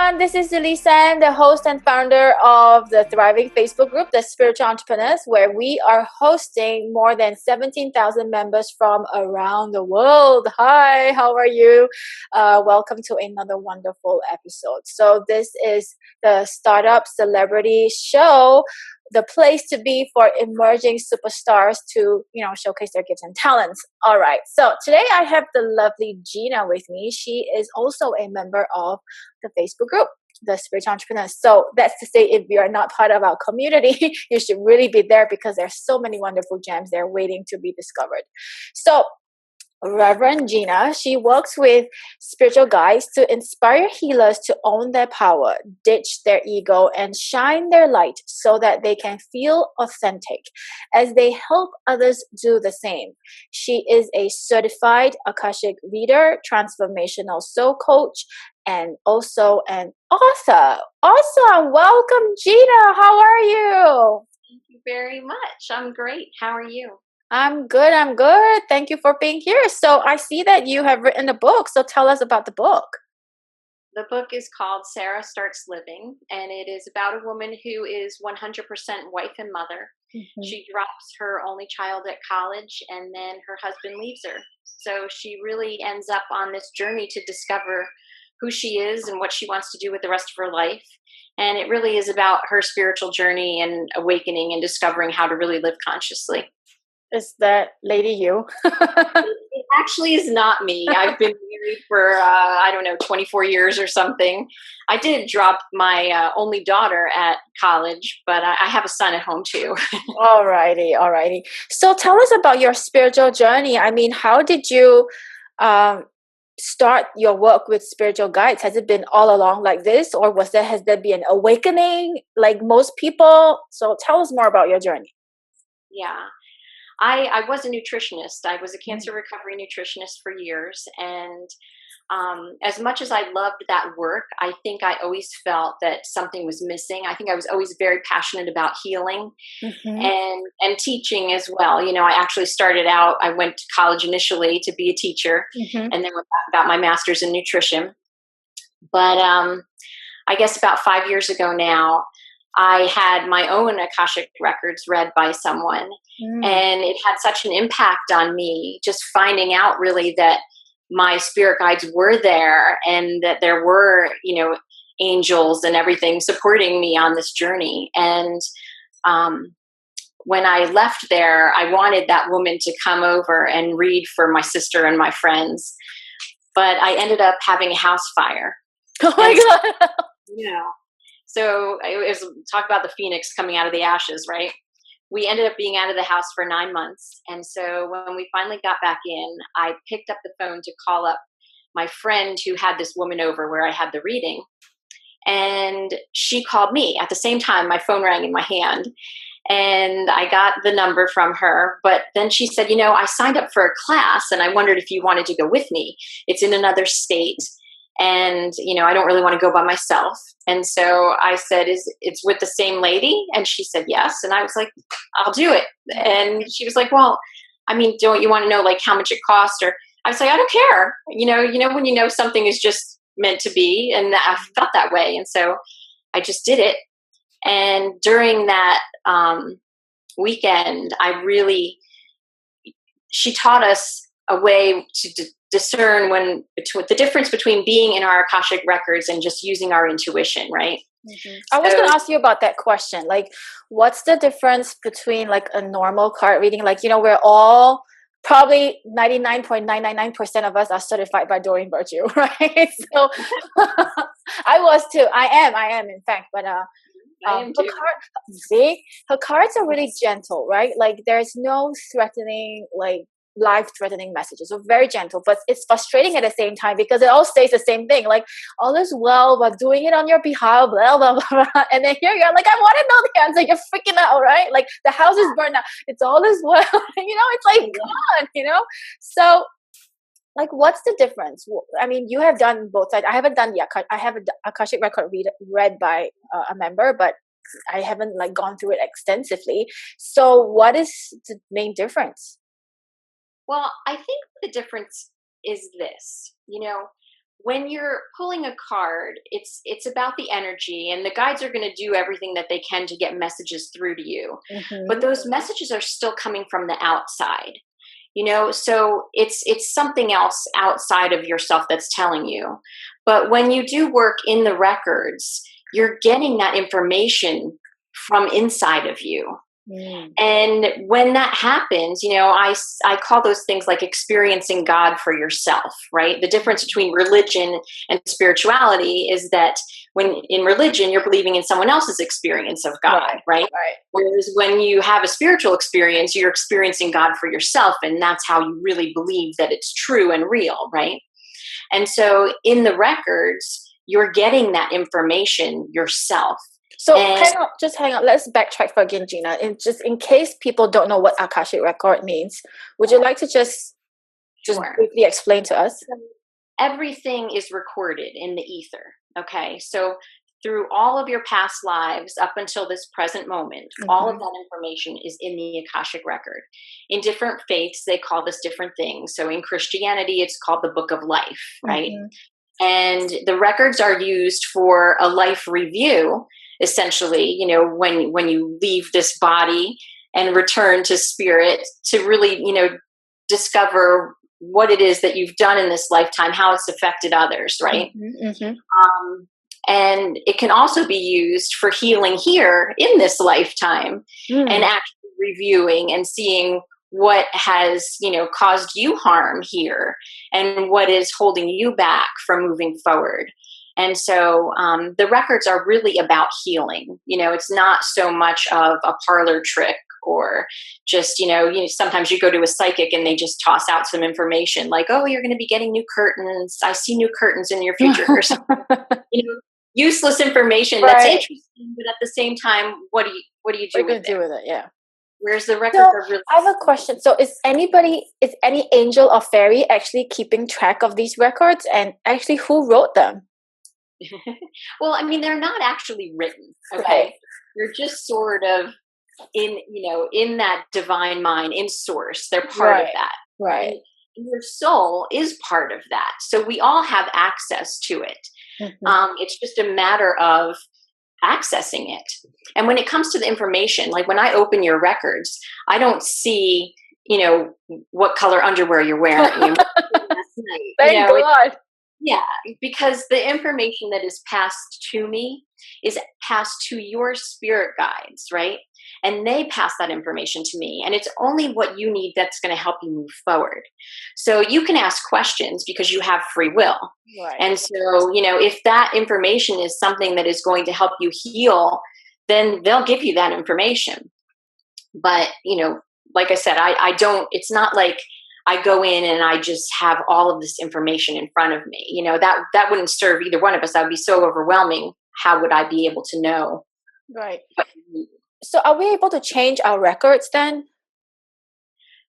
everyone. This is Lisa, the host and founder of the thriving Facebook group, The Spiritual Entrepreneurs, where we are hosting more than 17,000 members from around the world. Hi, how are you? Welcome to another wonderful episode. So this is the Startup Celebrity Show, the place to be for emerging superstars to, showcase their gifts and talents. All right. So today I have the lovely Gina with me. She is also a member of the Facebook group, the Spiritual Entrepreneurs. So that's to say, if you are not part of our community, you should really be there because there's so many wonderful gems there waiting to be discovered. So Reverend Gina, she works with spiritual guides to inspire healers to own their power, ditch their ego, and shine their light so that they can feel authentic as they help others do the same. She is a certified Akashic reader, transformational soul coach, and also an author. Awesome. Welcome, Gina. How are you? Thank you very much. I'm great. How are you? I'm good. Thank you for being here. So I see that you have written a book. So tell us about the book. The book is called Sarah Starts Living, and it is about a woman who is 100% wife and mother. Mm-hmm. She drops her only child at college, and then her husband leaves her. So she really ends up on this journey to discover who she is and what she wants to do with the rest of her life. And it really is about her spiritual journey and awakening and discovering how to really live consciously. Is that lady you? It actually is not me. I've been married for, 24 years or something. I did drop my only daughter at college, but I have a son at home too. Alrighty. So tell us about your spiritual journey. I mean, how did you start your work with spiritual guides? Has it been all along like this, or has there been an awakening like most people? So tell us more about your journey. Yeah. I was a nutritionist. I was a cancer recovery nutritionist for years. And as much as I loved that work, I think I always felt that something was missing. I think I was always very passionate about healing and teaching as well. I actually started out, I went to college initially to be a teacher and then got my master's in nutrition. But I guess about 5 years ago now, I had my own Akashic records read by someone, and it had such an impact on me, just finding out really that my spirit guides were there and that there were, angels and everything supporting me on this journey. And when I left there, I wanted that woman to come over and read for my sister and my friends, but I ended up having a house fire. Oh my God. Yeah. So it was talk about the phoenix coming out of the ashes, right? We ended up being out of the house for 9 months. And so when we finally got back in, I picked up the phone to call up my friend who had this woman over where I had the reading. And she called me at the same time. My phone rang in my hand and I got the number from her. But then she said, I signed up for a class and I wondered if you wanted to go with me. It's in another state. And, I don't really want to go by myself. And so I said, it's with the same lady? And she said, yes. And I was like, I'll do it. And she was like, well, don't you want to know like how much it costs? Or I was like, I don't care. When you know something is just meant to be, and I felt that way. And so I just did it. And during that weekend, she taught us a way to discern the difference between being in our Akashic records and just using our intuition, right? I was going to ask you about that question. Like, what's the difference between like a normal card reading? Like, we're all probably 99.999% of us are certified by Doreen Virtue, right? So I was too. I am in fact, but her cards are really gentle, right? Like there's no threatening, like life-threatening messages. So very gentle, but it's frustrating at the same time because it all says the same thing. Like all is well, we're doing it on your behalf, blah, blah, blah, blah. And then here you're like, I want to know the answer. You're freaking out, right? Like the house is burned out. It's all is well. It's like, come on, So like, what's the difference? I mean, you have done both sides. I haven't done I have an Akashic record read by a member, but I haven't like gone through it extensively. So what is the main difference? Well, I think the difference is this, when you're pulling a card, it's about the energy, and the guides are going to do everything that they can to get messages through to you. But those messages are still coming from the outside, so it's something else outside of yourself that's telling you. But when you do work in the records, you're getting that information from inside of you. And when that happens, I call those things like experiencing God for yourself, right? The difference between religion and spirituality is that when in religion, you're believing in someone else's experience of God, right? Whereas when you have a spiritual experience, you're experiencing God for yourself, and that's how you really believe that it's true and real, right? And so in the records, you're getting that information yourself. So hang on. Let's backtrack for again, Gina. And just in case people don't know what Akashic record means, would you like to just briefly explain to us? Everything is recorded in the ether. Okay, so through all of your past lives up until this present moment, all of that information is in the Akashic record. In different faiths, they call this different things. So in Christianity, it's called the Book of Life, right? And the records are used for a life review. Essentially, when you leave this body and return to spirit, to really, discover what it is that you've done in this lifetime, how it's affected others, right? And it can also be used for healing here in this lifetime, and actually reviewing and seeing what has, caused you harm here and what is holding you back from moving forward. And so the records are really about healing. It's not so much of a parlor trick or just, sometimes you go to a psychic and they just toss out some information like, oh, you're going to be getting new curtains. I see new curtains in your future or something. Useless information that's interesting, but at the same time, what do you do with it? Yeah. Whereas the records are really... I have a question. So is any angel or fairy actually keeping track of these records, and actually who wrote them? Well, I mean, they're not actually written. Okay. They're just sort of in that divine mind, in source. They're part of that. Right. And your soul is part of that. So we all have access to it. It's just a matter of accessing it. And when it comes to the information, like when I open your records, I don't see, what color underwear you're wearing. Thank God. Yeah, because the information that is passed to me is passed to your spirit guides, right? And they pass that information to me. And it's only what you need that's going to help you move forward. So you can ask questions because you have free will. Right. And so, if that information is something that is going to help you heal, then they'll give you that information. But, like I said, I don't, it's not like I go in and I just have all of this information in front of me. That wouldn't serve either one of us. That would be so overwhelming. How would I be able to know? Right. So are we able to change our records then?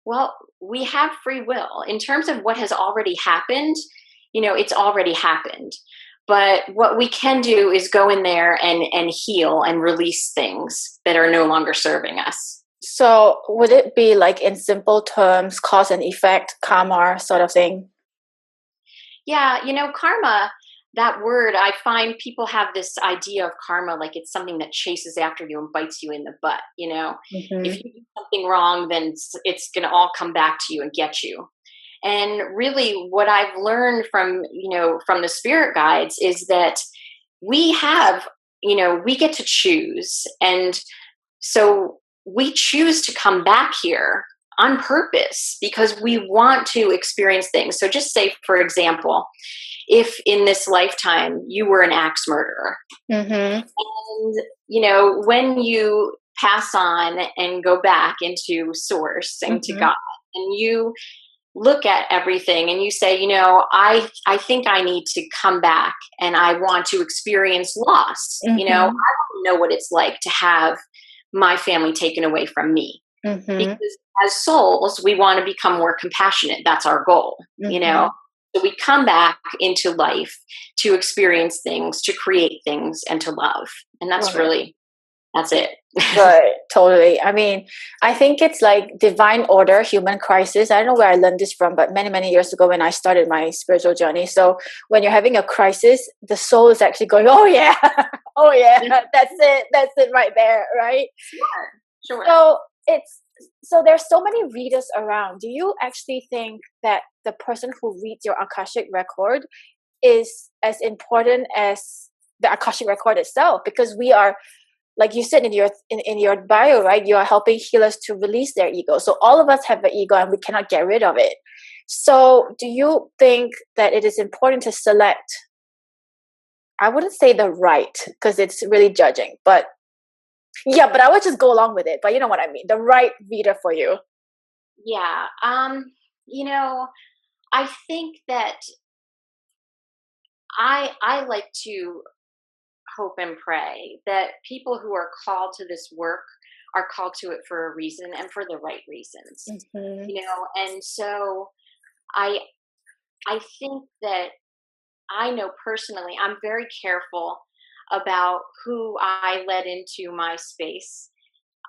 Well, we have free will. In terms of what has already happened, it's already happened. But what we can do is go in there and heal and release things that are no longer serving us. So would it be like, in simple terms, cause and effect, karma sort of thing? Yeah, karma, that word, I find people have this idea of karma like it's something that chases after you and bites you in the butt, If you do something wrong, then it's going to all come back to you and get you. And really what I've learned from the spirit guides is that we have, we get to choose. And so we choose to come back here on purpose because we want to experience things. So just say, for example, if in this lifetime you were an axe murderer, and, when you pass on and go back into source and to God, and you look at everything and you say, I think I need to come back and I want to experience loss. I don't know what it's like to have my family taken away from me. Because as souls, we want to become more compassionate. That's our goal, So we come back into life to experience things, to create things, and to love. And that's that's it. Right, totally. I mean, I think it's like divine order, human crisis. I don't know where I learned this from, but many, many years ago when I started my spiritual journey. So when you're having a crisis, the soul is actually going, oh yeah, oh yeah, that's it right there, right? Sure, sure. So it's so there's so many readers around. Do you actually think that the person who reads your Akashic record is as important as the Akashic record itself? Because we are, like you said in your bio, right, you are helping healers to release their ego. So all of us have an ego and we cannot get rid of it. So do you think that it is important to select, I wouldn't say the right, because it's really judging, but yeah, but I would just go along with it, but you know what I mean, the right reader for you? Yeah. You know, I think that I like to hope and pray that people who are called to this work are called to it for a reason and for the right reasons. Mm-hmm. And so I I think that I know personally I'm very careful about who I let into my space.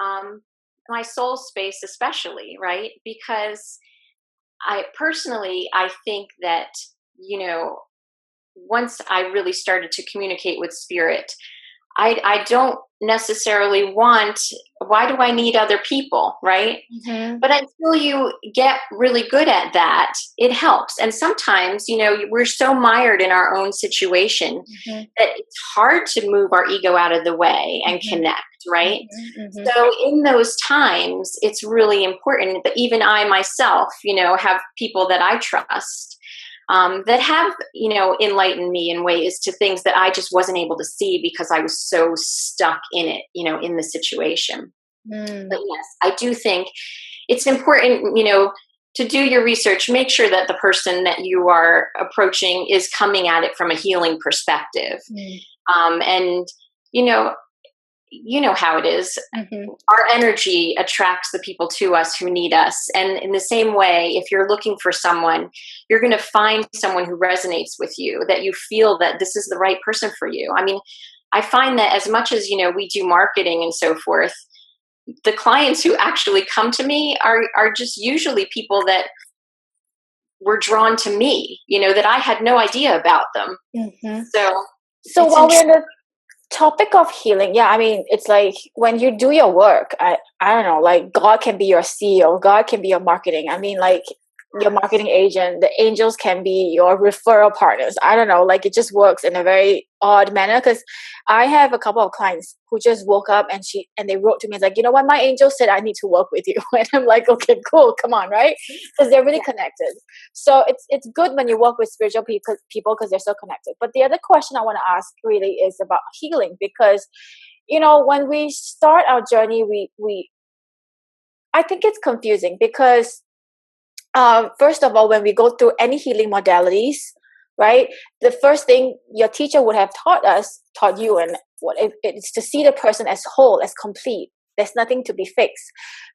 Um my soul space especially, right? Because I think that, you know, once I really started to communicate with spirit, I don't necessarily want, why do I need other people, right? Mm-hmm. But until you get really good at that, it helps. And sometimes, we're so mired in our own situation Mm-hmm. that it's hard to move our ego out of the way and Mm-hmm. connect, right? Mm-hmm. So in those times, it's really important that even I myself, have people that I trust, that have, enlightened me in ways to things that I just wasn't able to see because I was so stuck in it, in the situation. Mm-hmm. But yes, I do think it's important, to do your research, make sure that the person that you are approaching is coming at it from a healing perspective. And, you know, you know how it is. Mm-hmm. Our energy attracts the people to us who need us. And in the same way, if you're looking for someone, you're going to find someone who resonates with you, that you feel that this is the right person for you. I mean, I find that as much as, we do marketing and so forth, the clients who actually come to me are just usually people that were drawn to me, that I had no idea about them. Mm-hmm. So So it's while we're interesting. in the topic of healing, yeah, I mean, it's like when you do your work, I don't know, like God can be your CEO, God can be your marketing. I mean, like your marketing agent, the angels can be your referral partners. I don't know, like it just works in a very odd manner, because I have a couple of clients who just woke up and they wrote to me, it's like, you know what, my angel said I need to work with you. And I'm like, okay, cool, come on, right? Because they're really connected. So it's good when you work with spiritual people because they're so connected. But the other question I want to ask really is about healing, because when we start our journey, we I think it's confusing because first of all, when we go through any healing modalities, right, the first thing your teacher would have taught you, and what it's to see the person as whole, as complete. There's nothing to be fixed.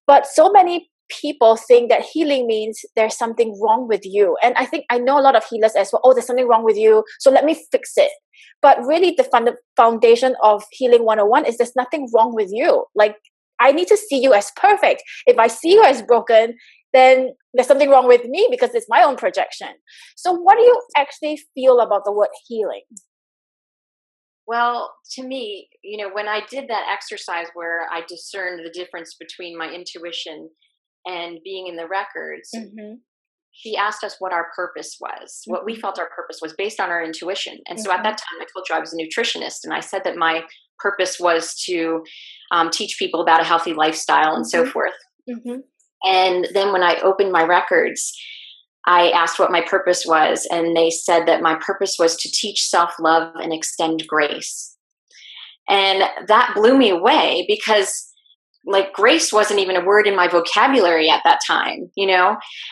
But so many people think that healing means there's something wrong with you. And I know a lot of healers as well. Oh, there's something wrong with you, so let me fix it. But really, the foundation of healing 101 is there's nothing wrong with you. Like, I need to see you as perfect. If I see you as broken, then there's something wrong with me because it's my own projection. So what do you actually feel about the word healing? Well, to me, when I did that exercise where I discerned the difference between my intuition and being in the records, Mm-hmm. she asked us what our purpose was, what we Mm-hmm. felt our purpose was based on our intuition. And so at Mm-hmm. that time, I told you I was a nutritionist, and I said that my purpose was to teach people about a healthy lifestyle and so forth. Mm-hmm. And then when I opened my records, I asked what my purpose was, and they said that my purpose was to teach self-love and extend grace. And that blew me away because like grace wasn't even a word in my vocabulary at that time,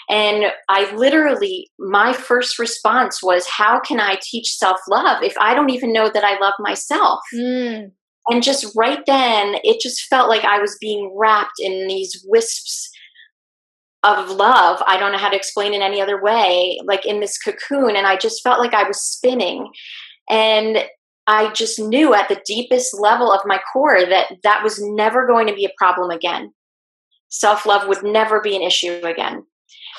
And I literally, my first response was, how can I teach self-love if I don't even know that I love myself? Mm. And just right then, it just felt like I was being wrapped in these wisps of love. I don't know how to explain it any other way, like in this cocoon. And I just felt like I was spinning. And I just knew at the deepest level of my core that that was never going to be a problem again. Self-love would never be an issue again.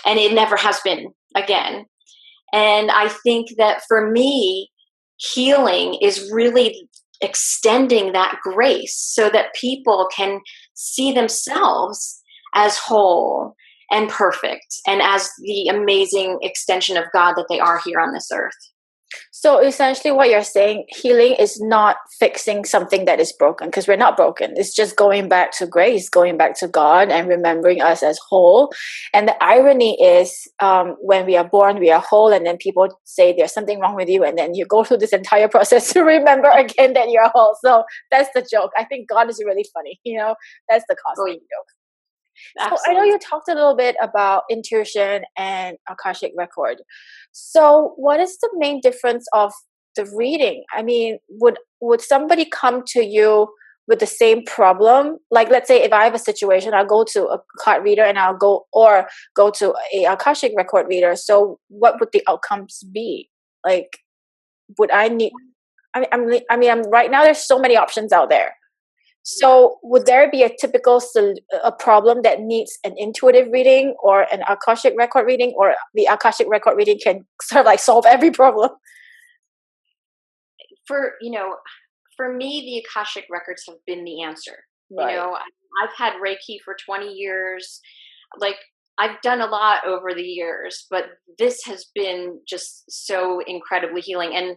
And it never has been again. And I think that for me, healing is really extending that grace so that people can see themselves as whole and perfect and as the amazing extension of God that they are here on this earth. So essentially what you're saying, healing is not fixing something that is broken, because we're not broken. It's just going back to grace, going back to God and remembering us as whole. And the irony is when we are born, we are whole, and then people say there's something wrong with you, and then you go through this entire process to remember again that you're whole. So that's the joke. I think God is really funny, that's the cosmic joke. So I know you talked a little bit about intuition and Akashic record. So what is the main difference of the reading? I mean, would somebody come to you with the same problem? Like, let's say if I have a situation, I'll go to a card reader and I'll go to a Akashic record reader. So what would the outcomes be? Like, would I need? I'm right now. There's so many options out there. So would there be a typical a problem that needs an intuitive reading or an Akashic record reading, or the Akashic record reading can sort of like solve every problem? For me, the Akashic records have been the answer. Right. I've had Reiki for 20 years. Like, I've done a lot over the years, but this has been just so incredibly healing. And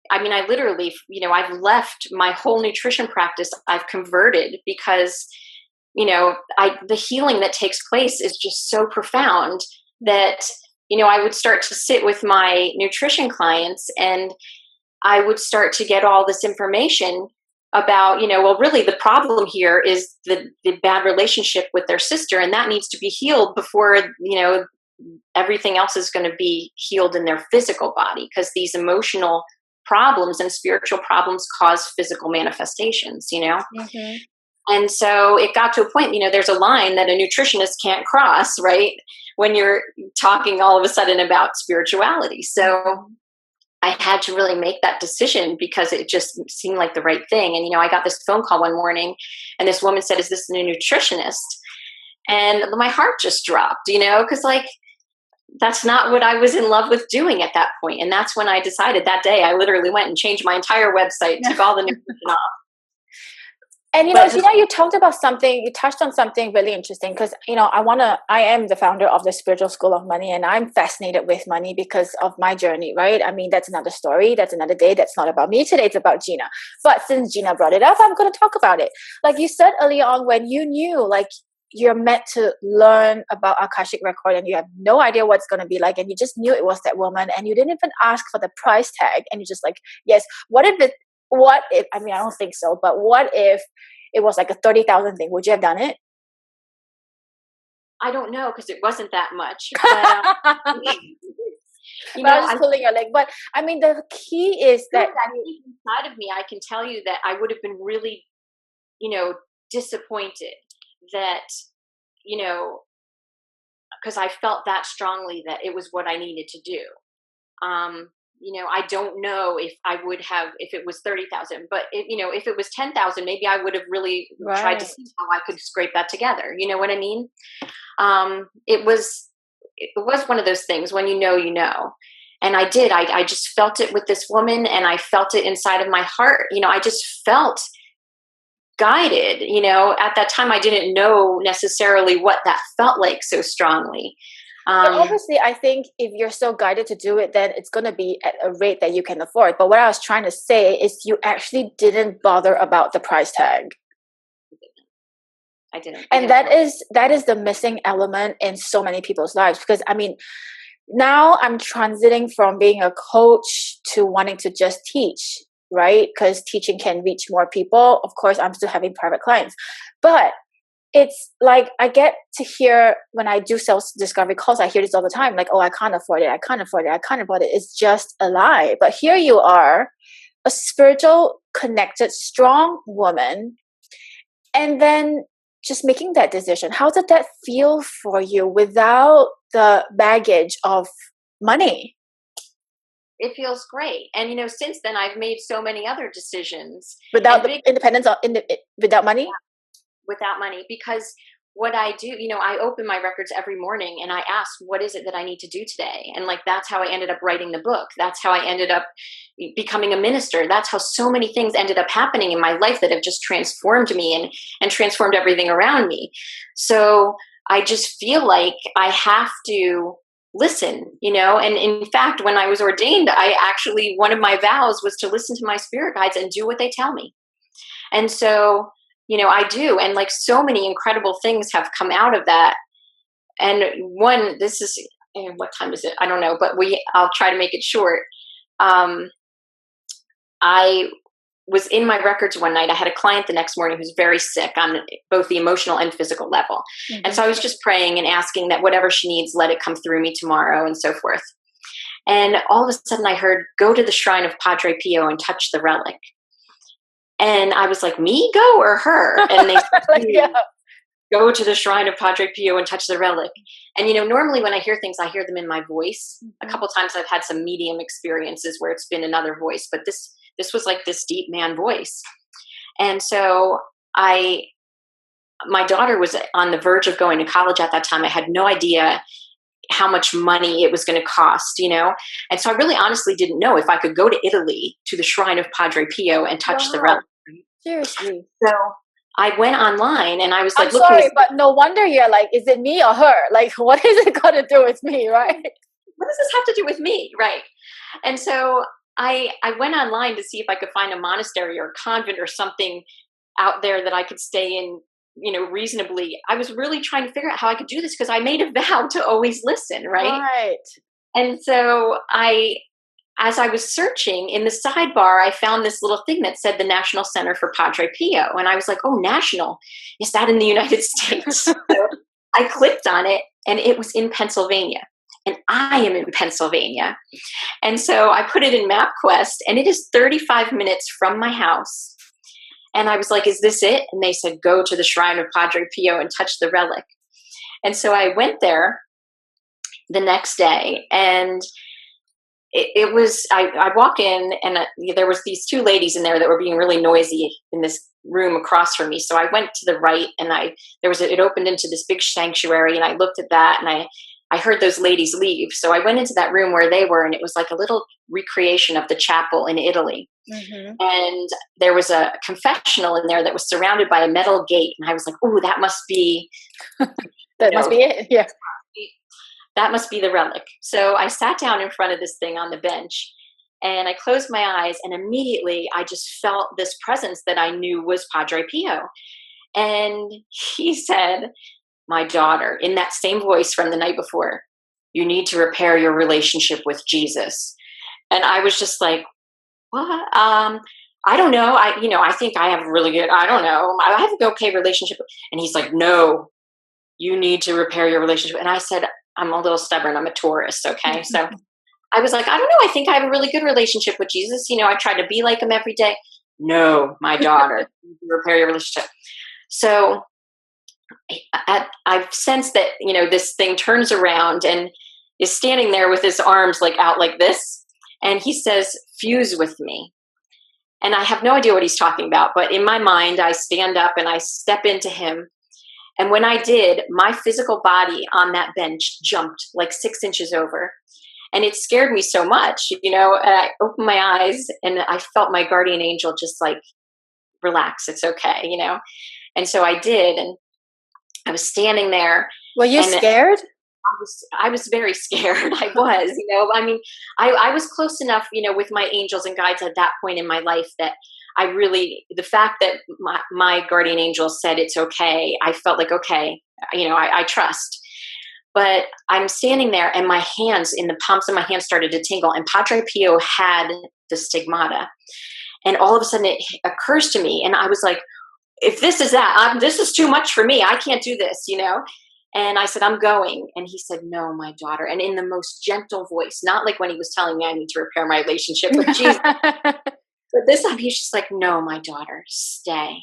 I mean, I literally, I've left my whole nutrition practice. I've converted because, the healing that takes place is just so profound that, I would start to sit with my nutrition clients and I would start to get all this information about, well, really the problem here is the bad relationship with their sister, and that needs to be healed before, everything else is going to be healed in their physical body, because these emotional problems and spiritual problems cause physical manifestations, Mm-hmm. And so it got to a point, there's a line that a nutritionist can't cross, right? When you're talking all of a sudden about spirituality. So I had to really make that decision because it just seemed like the right thing. And, I got this phone call one morning and this woman said, "Is this a nutritionist?" And my heart just dropped, because that's not what I was in love with doing at that point. And that's when I decided that day, I literally went and changed my entire website, took all the nutrition off. And Gina, you touched on something really interesting, because I am the founder of the Spiritual School of Money, and I'm fascinated with money because of my journey, right? I mean, that's another story, that's another day, that's not about me today, it's about Gina. But since Gina brought it up, I'm going to talk about it. Like you said earlier on, when you knew, like, you're meant to learn about Akashic record and you have no idea what's going to be like, and you just knew it was that woman, and you didn't even ask for the price tag, and you're just like, yes, what if, I mean, I don't think so, but what if it was like a 30,000 thing? Would you have done it? I don't know, because it wasn't that much. But, I was just pulling your leg. But I mean, the key is that inside of me, I can tell you that I would have been really, disappointed that, because I felt that strongly that it was what I needed to do. I don't know if I would have, if it was 30,000, but if it was 10,000, maybe I would have really tried to see how I could scrape that together. You know what I mean? It was one of those things when you know, and I did, I just felt it with this woman, and I felt it inside of my heart. I just felt guided. At that time I didn't know necessarily what that felt like so strongly. But obviously, I think if you're so guided to do it, then it's going to be at a rate that you can afford. But what I was trying to say is you actually didn't bother about the price tag. I didn't. And that is the missing element in so many people's lives. Because, I mean, now I'm transiting from being a coach to wanting to just teach, right? Because teaching can reach more people. Of course, I'm still having private clients. But it's like I get to hear when I do self-discovery calls, I hear this all the time, like, oh, I can't afford it. I can't afford it. I can't afford it. It's just a lie. But here you are, a spiritual, connected, strong woman, and then just making that decision. How did that feel for you without the baggage of money? it feels great. And, since then I've made so many other decisions Without and the big independence without money? without money, because what I do, I open my records every morning and I ask, what is it that I need to do today? And like, that's how I ended up writing the book. That's how I ended up becoming a minister. That's how so many things ended up happening in my life that have just transformed me and transformed everything around me. So I just feel like I have to listen, and in fact, when I was ordained, one of my vows was to listen to my spirit guides and do what they tell me. And so, I do. And like, so many incredible things have come out of that. And this is, what time is it? I don't know, but I'll try to make it short. I was in my records one night. I had a client the next morning who's very sick on both the emotional and physical level. Mm-hmm. And so I was just praying and asking that whatever she needs, let it come through me tomorrow and so forth. And all of a sudden I heard, go to the shrine of Padre Pio and touch the relic. And I was like, me go or her? And they said, yeah. Go to the shrine of Padre Pio and touch the relic. And, normally when I hear things, I hear them in my voice. Mm-hmm. A couple times I've had some medium experiences where it's been another voice, but this was like this deep man voice. And so my daughter was on the verge of going to college at that time. I had no idea how much money it was going to cost, And so I really honestly didn't know if I could go to Italy to the shrine of Padre Pio and touch the relic. Seriously. So I went online and I was like, I'm sorry, but no wonder you're like, is it me or her? Like, what is it got to do with me, right? What does this have to do with me, right? And so I went online to see if I could find a monastery or a convent or something out there that I could stay in, reasonably. I was really trying to figure out how I could do this because I made a vow to always listen, right? Right. And so as I was searching in the sidebar, I found this little thing that said the National Center for Padre Pio. And I was like, oh, national. Is that in the United States? So I clicked on it and it was in Pennsylvania. And I am in Pennsylvania. And so I put it in MapQuest and it is 35 minutes from my house. And I was like, is this it? And they said, go to the shrine of Padre Pio and touch the relic. And so I went there the next day and it was, I walk in and there was these two ladies in there that were being really noisy in this room across from me. So I went to the right and it opened into this big sanctuary and I looked at that and I heard those ladies leave. So I went into that room where they were and it was like a little recreation of the chapel in Italy. Mm-hmm. And there was a confessional in there that was surrounded by a metal gate. And I was like, oh, that must be. That must be it. Yeah. That must be the relic. So I sat down in front of this thing on the bench and I closed my eyes and immediately I just felt this presence that I knew was Padre Pio. And he said, my daughter, in that same voice from the night before, you need to repair your relationship with Jesus. And I was just like, what? I don't know. I think I have a really good, I don't know. I have an okay relationship. And he's like, no, you need to repair your relationship. And I said, I'm a little stubborn. I'm a Taurus. Okay. So I was like, I don't know. I think I have a really good relationship with Jesus. I try to be like him every day. No, my daughter, repair your relationship. So I've sensed that, this thing turns around and is standing there with his arms like out like this. And he says, fuse with me. And I have no idea what he's talking about. But in my mind, I stand up and I step into him. And when I did, my physical body on that bench jumped like 6 inches over. And it scared me so much, and I opened my eyes and I felt my guardian angel just like, relax, it's okay, And so I did. And I was standing there. Were you scared? I was very scared. I was, I was close enough, with my angels and guides at that point in my life that the fact that my guardian angel said it's okay, I felt like, okay, I trust. But I'm standing there and my hands, in the palms of my hands started to tingle and Padre Pio had the stigmata. And all of a sudden it occurs to me and I was like, if this is this is too much for me. I can't do this, And I said, I'm going. And he said, no, my daughter. And in the most gentle voice, not like when he was telling me I need to repair my relationship with Jesus. But this time he's just like, no, my daughter, stay.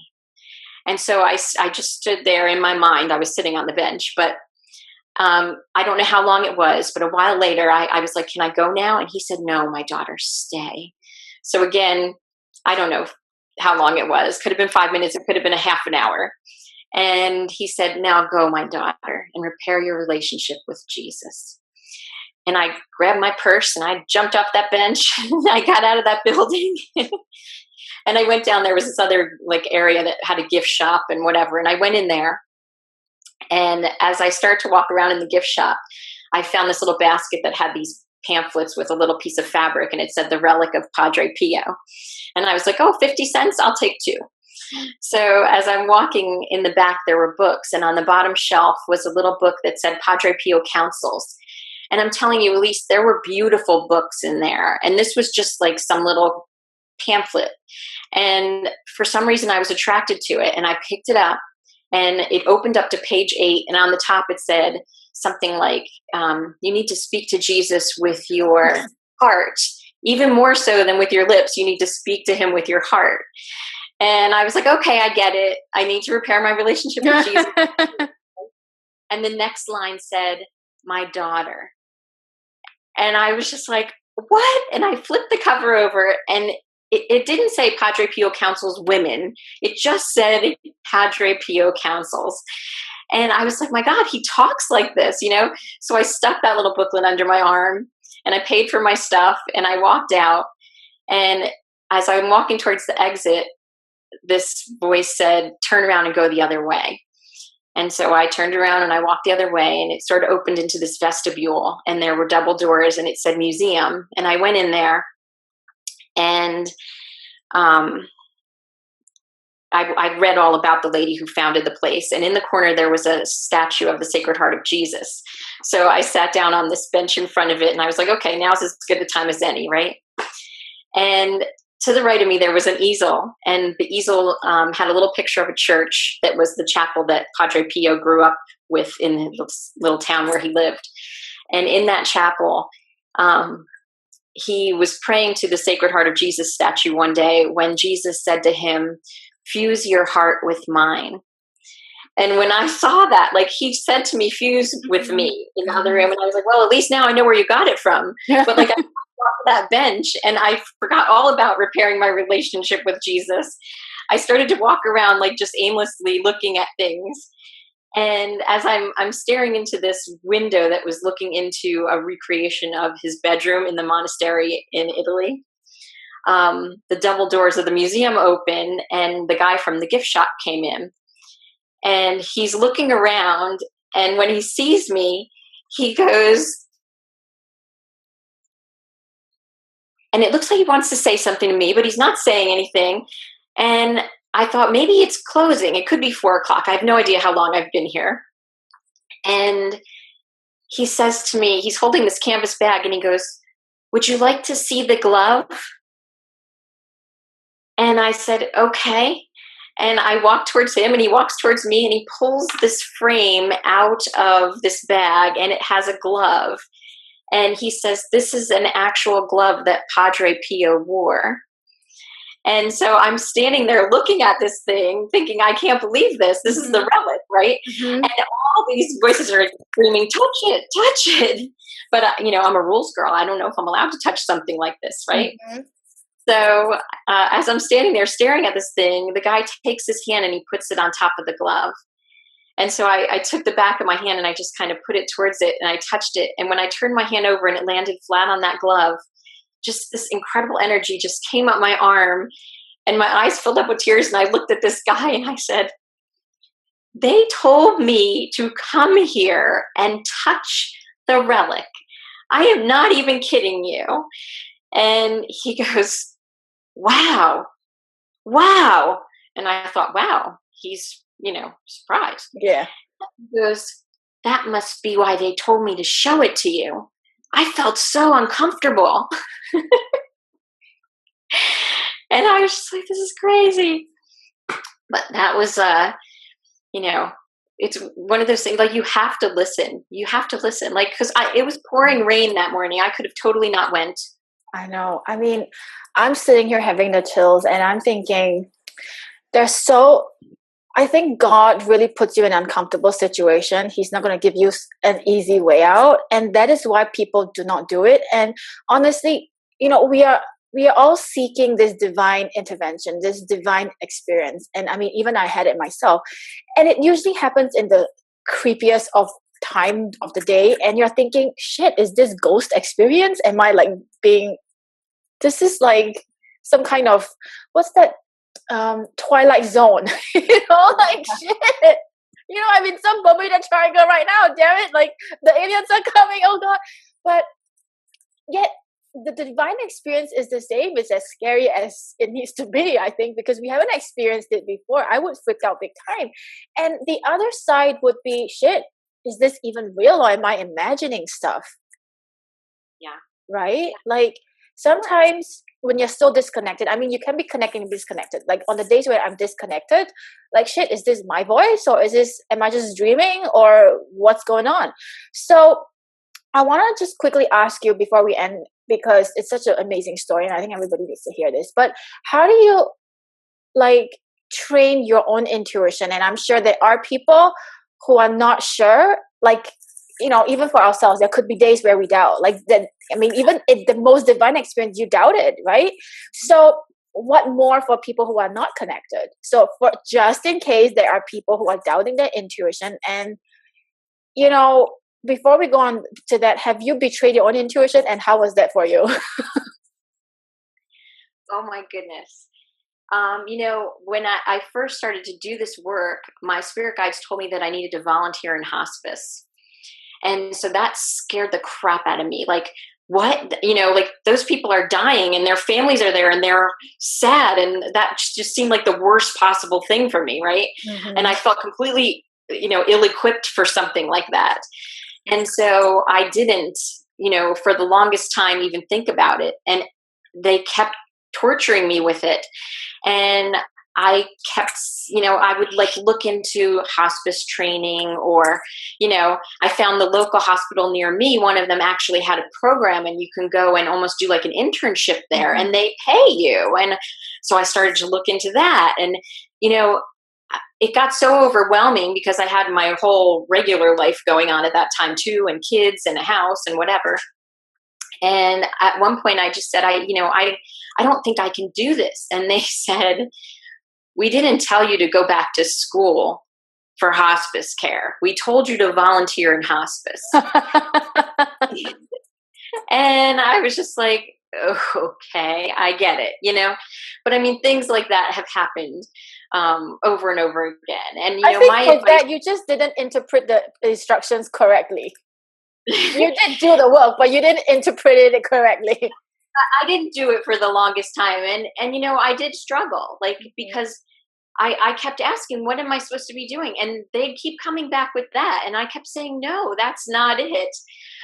And so I just stood there in my mind. I was sitting on the bench, but I don't know how long it was, but a while later, I was like, can I go now? And he said, no, my daughter, stay. So again, I don't know how long it was. Could have been 5 minutes. It could have been a half an hour. And he said, now go, my daughter, and repair your relationship with Jesus. And I grabbed my purse and I jumped off that bench. I got out of that building and I went down. There was this other like area that had a gift shop and whatever. And I went in there. And as I started to walk around in the gift shop, I found this little basket that had these pamphlets with a little piece of fabric, and it said the relic of Padre Pio. And I was like, oh, 50 cents, I'll take 2. So as I'm walking in the back, there were books, and on the bottom shelf was a little book that said Padre Pio Counsels. And I'm telling you, Elise, there were beautiful books in there. And this was just like some little pamphlet. And for some reason, I was attracted to it, and I picked it up. And it opened up to page 8, and on the top it said something like, you need to speak to Jesus with your heart. Even more so than with your lips, you need to speak to him with your heart. And I was like, okay, I get it. I need to repair my relationship with Jesus. And the next line said, my daughter. And I was just like, what? And I flipped the cover over, and it didn't say Padre Pio Counsels Women. It just said Padre Pio Counsels. And I was like, my God, he talks like this, you know? So I stuck that little booklet under my arm, and I paid for my stuff, and I walked out. And as I'm walking towards the exit, this voice said, turn around and go the other way. And so I turned around and I walked the other way, and it sort of opened into this vestibule, and there were double doors, and it said museum. And I went in there, and I read all about the lady who founded the place. And in the corner, there was a statue of the Sacred Heart of Jesus. So I sat down on this bench in front of it, and I was like, okay, now's as good a time as any, right? And to the right of me, there was an easel, and the easel had a little picture of a church that was the chapel that Padre Pio grew up with in the little town where he lived. And in that chapel, he was praying to the Sacred Heart of Jesus statue one day when Jesus said to him, fuse your heart with mine. And when I saw that, like he said to me, fuse with me in the other room. And I was like, well, at least now I know where you got it from. But like I got off that bench and I forgot all about repairing my relationship with Jesus. I started to walk around like just aimlessly looking at things. And as I'm staring into this window that was looking into a recreation of his bedroom in the monastery in Italy, the double doors of the museum open, and the guy from the gift shop came in. And he's looking around, and when he sees me, he goes, and it looks like he wants to say something to me, but he's not saying anything. And I thought maybe it's closing. It could be 4:00. I have no idea how long I've been here. And he says to me, he's holding this canvas bag, and he goes, would you like to see the glove? And I said, okay. And I walked towards him, and he walks towards me, and he pulls this frame out of this bag, and it has a glove. And he says, this is an actual glove that Padre Pio wore. And so I'm standing there looking at this thing, thinking, I can't believe this. This is the relic, right? Mm-hmm. And all these voices are screaming, touch it. But, I'm a rules girl. I don't know if I'm allowed to touch something like this, right? Mm-hmm. So as I'm standing there staring at this thing, the guy takes his hand and he puts it on top of the glove. And so I took the back of my hand and I just kind of put it towards it, and I touched it. And when I turned my hand over and it landed flat on that glove, just this incredible energy just came up my arm, and my eyes filled up with tears. And I looked at this guy and I said, they told me to come here and touch the relic. I am not even kidding you. And he goes, wow. And I thought, wow, he's, surprised. Yeah. He goes, that must be why they told me to show it to you. I felt so uncomfortable. And I was just like, this is crazy. But that was, it's one of those things, like, you have to listen. Like, because it was pouring rain that morning. I could have totally not went. I know. I mean, I'm sitting here having the chills, and I'm thinking, there's so I think God really puts you in an uncomfortable situation. He's not going to give you an easy way out. And that is why people do not do it. And honestly, we are all seeking this divine intervention, this divine experience. And I mean, even I had it myself. And it usually happens in the creepiest of time of the day. And you're thinking, shit, is this ghost experience? Am I like this is like some kind of, what's that? Twilight Zone, like shit. I'm in some Bermuda Triangle right now. Damn it! Like the aliens are coming. Oh god! But yet the divine experience is the same. It's as scary as it needs to be. I think because we haven't experienced it before, I would freak out big time. And the other side would be, shit. Is this even real, or am I imagining stuff? Yeah. Right. Like sometimes when you're so disconnected, I mean, you can be connected and disconnected. Like on the days where I'm disconnected, like shit, is this my voice, or am I just dreaming, or what's going on? So I want to just quickly ask you before we end, because it's such an amazing story and I think everybody needs to hear this, but how do you like train your own intuition? And I'm sure there are people who are not sure, like, even for ourselves, there could be days where we doubt, like that. I mean, even in the most divine experience, you doubted, right? So what more for people who are not connected? So for just in case there are people who are doubting their intuition, and before we go on to that, have you betrayed your own intuition, and how was that for you? Oh my goodness. When I first started to do this work, my spirit guides told me that I needed to volunteer in hospice. And so that scared the crap out of me. Like, what? Like those people are dying and their families are there and they're sad. And that just seemed like the worst possible thing for me, right? Mm-hmm. And I felt completely, ill-equipped for something like that. And so I didn't, for the longest time even think about it. And they kept torturing me with it. And I kept, I would like look into hospice training, or, I found the local hospital near me. One of them actually had a program and you can go and almost do like an internship there, mm-hmm. and they pay you. And so I started to look into that, and, it got so overwhelming because I had my whole regular life going on at that time too, and kids and a house and whatever. And at one point I just said, I don't think I can do this. And they said, we didn't tell you to go back to school for hospice care. We told you to volunteer in hospice. And I was just like, oh, okay, I get it, But I mean, things like that have happened over and over again. And I think that you just didn't interpret the instructions correctly. You did do the work, but you didn't interpret it correctly. I didn't do it for the longest time. And I did struggle, like, because I kept asking, what am I supposed to be doing? And they'd keep coming back with that. And I kept saying, no, that's not it.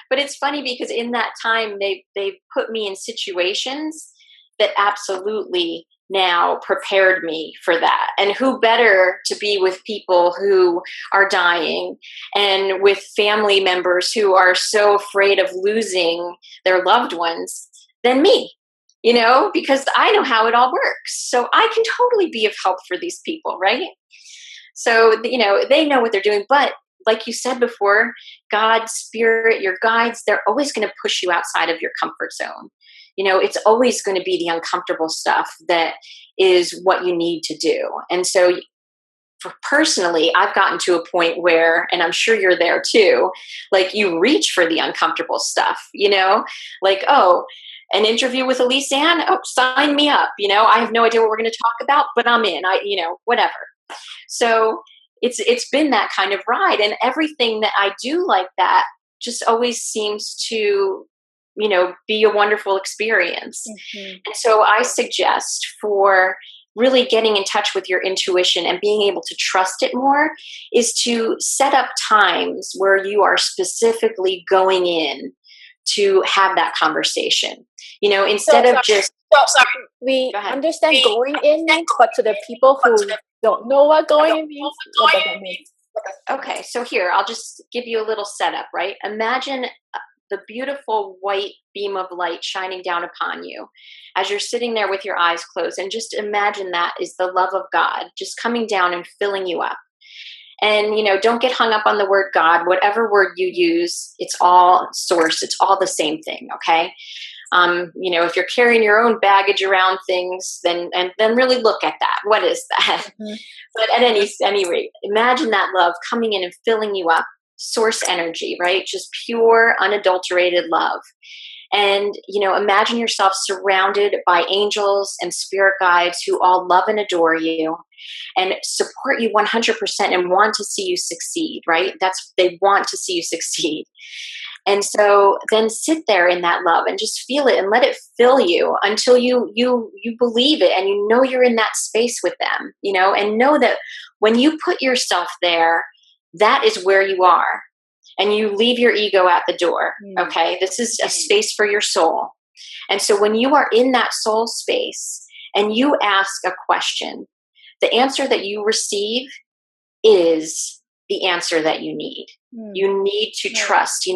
But it's funny because in that time, they put me in situations that absolutely now prepared me for that. And who better to be with people who are dying and with family members who are so afraid of losing their loved ones than me, because I know how it all works. So I can totally be of help for these people, right? So, they know what they're doing. But like you said before, God, spirit, your guides, they're always going to push you outside of your comfort zone. It's always going to be the uncomfortable stuff that is what you need to do. And so personally, I've gotten to a point where, and I'm sure you're there too, like you reach for the uncomfortable stuff, like, oh, an interview with Elise Ann, oh, sign me up. I have no idea what we're going to talk about, but I'm in, whatever. So it's been that kind of ride, and everything that I do like that just always seems to, be a wonderful experience. Mm-hmm. And so I suggest for really getting in touch with your intuition and being able to trust it more is to set up times where you are specifically going in to have that conversation, instead of just... We understand going in, but to the people who don't know what going in means, what does that mean? Okay, so here, I'll just give you a little setup, right? Imagine the beautiful white beam of light shining down upon you as you're sitting there with your eyes closed. And just imagine that is the love of God just coming down and filling you up. And, don't get hung up on the word God. Whatever word you use, it's all source. It's all the same thing, okay? If you're carrying your own baggage around things, then really look at that. What is that? Mm-hmm. But at any rate, imagine that love coming in and filling you up. Source energy, right? Just pure, unadulterated love. And, imagine yourself surrounded by angels and spirit guides who all love and adore you and support you 100% and want to see you succeed, right? They want to see you succeed. And so then sit there in that love and just feel it and let it fill you until you believe it and you're in that space with them, and know that when you put yourself there, that is where you are. And you leave your ego at the door, okay? This is a space for your soul. And so when you are in that soul space and you ask a question, the answer that you receive is the answer that you need. You need to trust.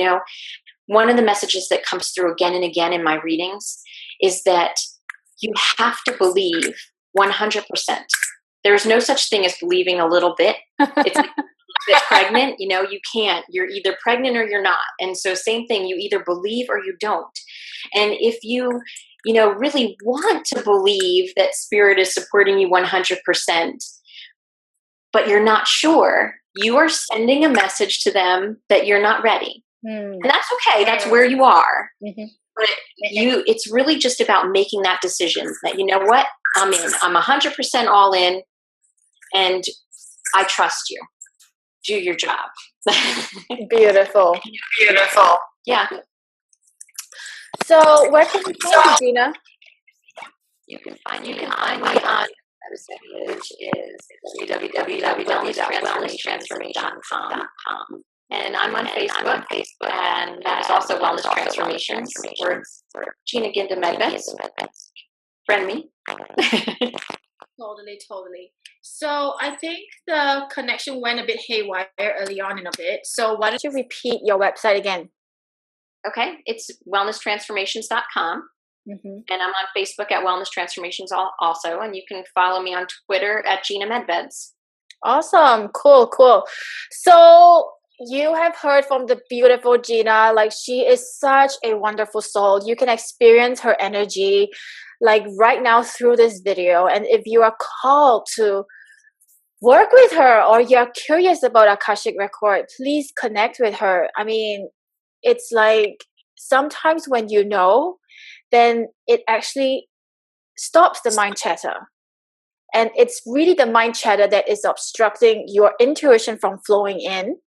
One of the messages that comes through again and again in my readings is that you have to believe 100%. There's no such thing as believing a little bit. It's like bit pregnant, you can't. You're either pregnant or you're not. And so same thing, you either believe or you don't. And if you, really want to believe that spirit is supporting you 100%, but you're not sure, you are sending a message to them that you're not ready. And that's okay. That's where you are. Mm-hmm. But it's really just about making that decision that, you know what, I'm in. I'm 100% all in and I trust you. Do your job. Beautiful. Yeah. So where can we find you, Gina? You can find me on website, which is www.wellnesstransformation.com. And I'm on Facebook, and there's also Wellness Transformations. We're Gina Ginda Medveds. Friend me. Totally. So I think the connection went a bit haywire early on in a bit. So why don't you repeat your website again? Okay. It's wellnesstransformations.com. Mm-hmm. And I'm on Facebook at Wellness Transformations also. And you can follow me on Twitter at Gina Medveds. Awesome. Cool. So you have heard from the beautiful Gina. Like, she is such a wonderful soul. You can experience her energy like right now through this video. And if you are called to work with her or you're curious about Akashic record, please connect with her. I mean, it's like sometimes when then it actually stops the mind chatter. And it's really the mind chatter that is obstructing your intuition from flowing in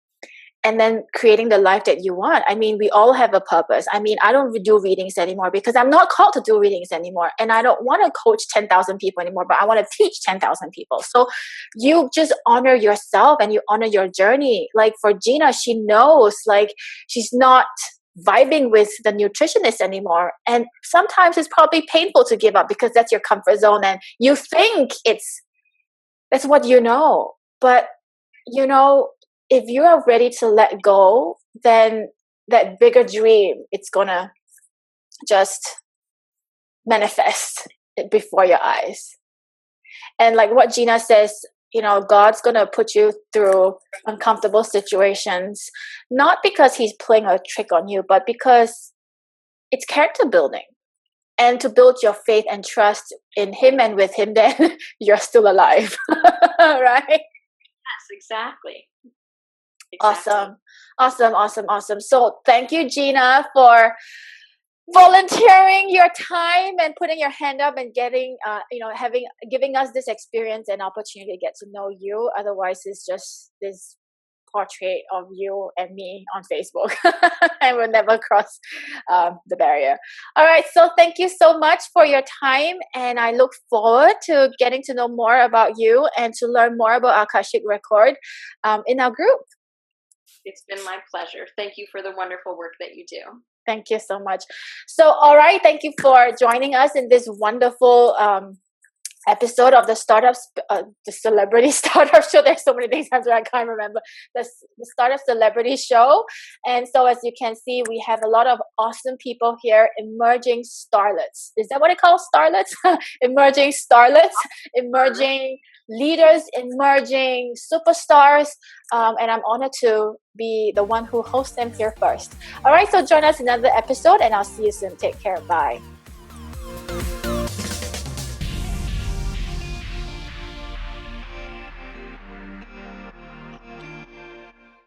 and then creating the life that you want. I mean, we all have a purpose. I mean, I don't do readings anymore because I'm not called to do readings anymore. And I don't want to coach 10,000 people anymore, but I want to teach 10,000 people. So you just honor yourself and you honor your journey. Like for Gina, she knows like she's not vibing with the nutritionist anymore. And sometimes it's probably painful to give up because that's your comfort zone. And you think that's what you know. But, if you are ready to let go, then that bigger dream, it's going to just manifest before your eyes. And like what Gina says, God's going to put you through uncomfortable situations, not because he's playing a trick on you, but because it's character building. And to build your faith and trust in him and with him, then you're still alive. Right? Yes, exactly. Awesome. So thank you, Gina, for volunteering your time and putting your hand up and getting, giving us this experience and opportunity to get to know you. Otherwise, it's just this portrait of you and me on Facebook and we'll never cross the barrier. All right. So thank you so much for your time. And I look forward to getting to know more about you and to learn more about Akashic Record in our group. It's been my pleasure. Thank you for the wonderful work that you do. Thank you so much. So, all right. Thank you for joining us in this wonderful episode of the celebrity startup show. There's so many things I can't remember. The startup celebrity show. And so as you can see, we have a lot of awesome people here, emerging starlets. Is that what they call starlets? Emerging starlets, emerging leaders, emerging superstars. And I'm honored to be the one who hosts them here first. All right, so join us in another episode, and I'll see you soon. Take care. Bye.